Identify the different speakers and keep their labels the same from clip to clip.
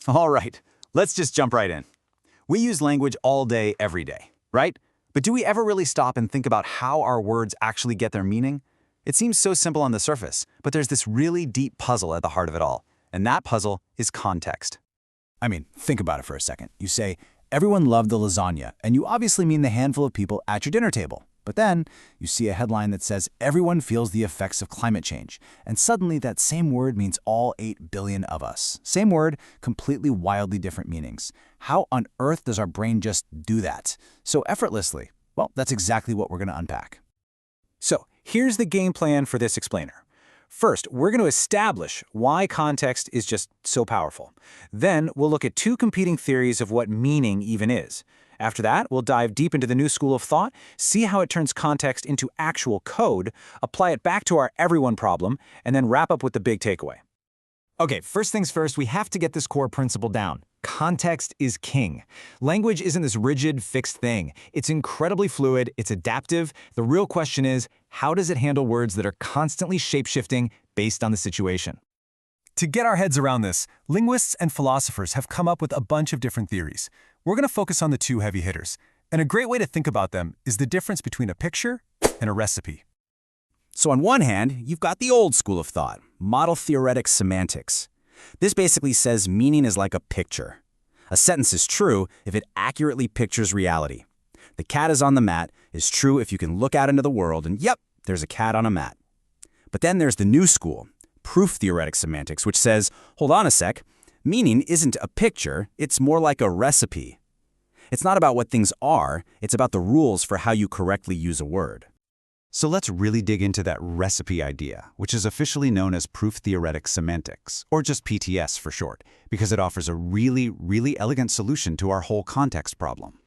Speaker 1: All right, let's just jump right in. We use language all day, every day, right? But do we ever really stop and think about how our words actually get their meaning? It seems so simple on the surface, but there's this really deep puzzle at the heart of it all, and that puzzle is context.
Speaker 2: I mean, think about it for a second. You say, everyone loved the lasagna, and you obviously mean the handful of people at your dinner table. But then, you see a headline that says, everyone feels the effects of climate change, and suddenly that same word means all 8 billion of us. Same word, completely wildly different meanings. How on earth does our brain just do that so effortlessly? Well, that's exactly what we're going to unpack.
Speaker 3: So, here's the game plan for this explainer. First, we're going to establish why context is just so powerful. Then, we'll look at two competing theories of what meaning even is. After that, we'll dive deep into the new school of thought, see how it turns context into actual code, apply it back to our everyone problem, and then wrap up with the big takeaway.
Speaker 4: Okay, first things first, we have to get this core principle down. Context is king. Language isn't this rigid, fixed thing. It's incredibly fluid, it's adaptive. The real question is, how does it handle words that are constantly shape-shifting based on the situation?
Speaker 5: To get our heads around this, linguists and philosophers have come up with a bunch of different theories. We're going to focus on the two heavy hitters, and a great way to think about them is the difference between a picture and a recipe.
Speaker 2: So on one hand, you've got the old school of thought, model theoretic semantics. This basically says meaning is like a picture. A sentence is true if it accurately pictures reality. The cat is on the mat is true if you can look out into the world and yep, there's a cat on a mat. But then there's the new school, proof theoretic semantics, which says, hold on a sec, meaning isn't a picture, it's more like a recipe. It's not about what things are, it's about the rules for how you correctly use a word.
Speaker 1: So let's really dig into that recipe idea, which is officially known as proof theoretic semantics, or just PTS for short, because it offers a really, really elegant solution to our whole context problem.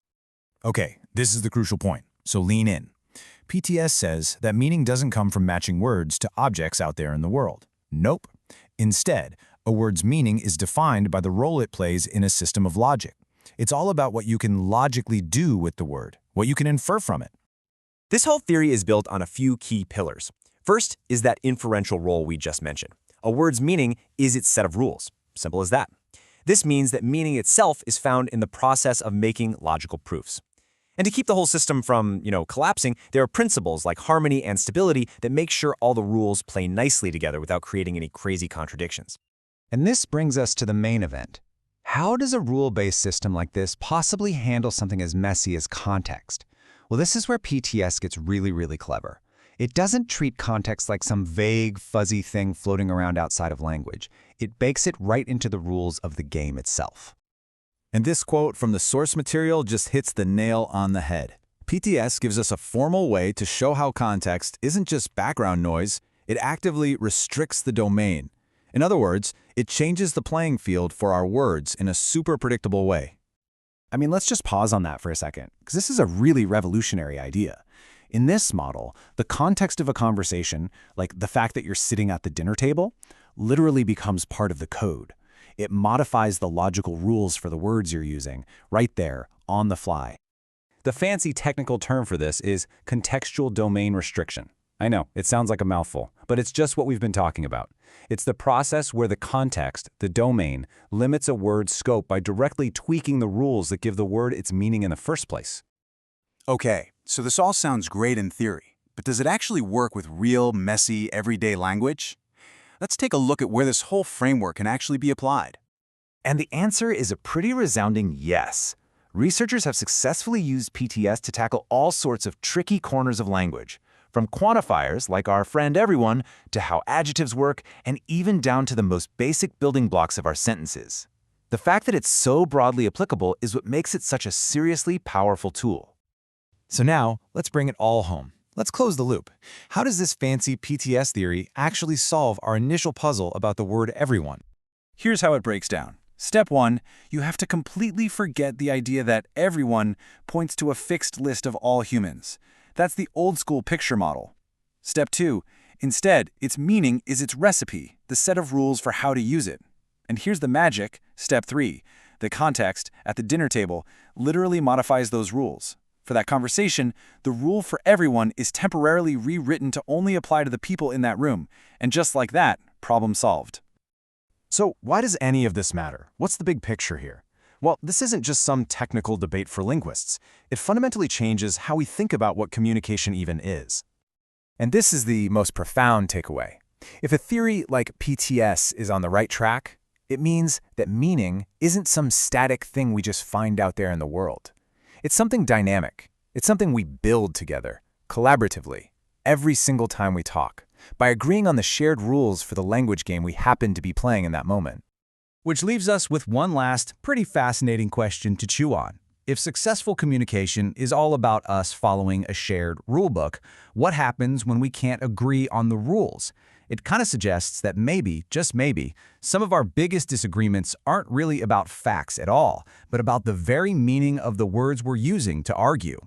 Speaker 5: Okay, this is the crucial point, so lean in. PTS says that meaning doesn't come from matching words to objects out there in the world. Nope. Instead, a word's meaning is defined by the role it plays in a system of logic. It's all about what you can logically do with the word, what you can infer from it.
Speaker 6: This whole theory is built on a few key pillars. First is that inferential role we just mentioned. A word's meaning is its set of rules. Simple as that. This means that meaning itself is found in the process of making logical proofs. And to keep the whole system from, collapsing, there are principles like harmony and stability that make sure all the rules play nicely together without creating any crazy contradictions.
Speaker 3: And this brings us to the main event. How does a rule-based system like this possibly handle something as messy as context? Well, this is where PTS gets really, really clever. It doesn't treat context like some vague, fuzzy thing floating around outside of language. It bakes it right into the rules of the game itself.
Speaker 2: And this quote from the source material just hits the nail on the head. PTS gives us a formal way to show how context isn't just background noise, it actively restricts the domain. In other words, it changes the playing field for our words in a super predictable way.
Speaker 3: I mean, let's just pause on that for a second, because this is a really revolutionary idea. In this model, the context of a conversation, like the fact that you're sitting at the dinner table, literally becomes part of the code. It modifies the logical rules for the words you're using, right there, on the fly.
Speaker 1: The fancy technical term for this is contextual domain restriction. I know, it sounds like a mouthful, but it's just what we've been talking about. It's the process where the context, the domain, limits a word's scope by directly tweaking the rules that give the word its meaning in the first place.
Speaker 2: Okay, so this all sounds great in theory, but does it actually work with real, messy, everyday language? Let's take a look at where this whole framework can actually be applied.
Speaker 3: And the answer is a pretty resounding yes. Researchers have successfully used PTS to tackle all sorts of tricky corners of language, from quantifiers like our friend everyone to how adjectives work and even down to the most basic building blocks of our sentences. The fact that it's so broadly applicable is what makes it such a seriously powerful tool.
Speaker 4: So now, let's bring it all home. Let's close the loop. How does this fancy PTS theory actually solve our initial puzzle about the word everyone?
Speaker 5: Here's how it breaks down. Step 1, you have to completely forget the idea that everyone points to a fixed list of all humans. That's the old school picture model. Step 2, instead, its meaning is its recipe, the set of rules for how to use it. And here's the magic. Step 3, the context at the dinner table literally modifies those rules. For that conversation, the rule for everyone is temporarily rewritten to only apply to the people in that room. And just like that, problem solved.
Speaker 3: So why does any of this matter? What's the big picture here? Well, this isn't just some technical debate for linguists. It fundamentally changes how we think about what communication even is. And this is the most profound takeaway. If a theory like PTS is on the right track, it means that meaning isn't some static thing we just find out there in the world. It's something dynamic. It's something we build together, collaboratively, every single time we talk, by agreeing on the shared rules for the language game we happen to be playing in that moment.
Speaker 2: Which leaves us with one last, pretty fascinating question to chew on. If successful communication is all about us following a shared rulebook, what happens when we can't agree on the rules? It kind of suggests that maybe, just maybe, some of our biggest disagreements aren't really about facts at all, but about the very meaning of the words we're using to argue.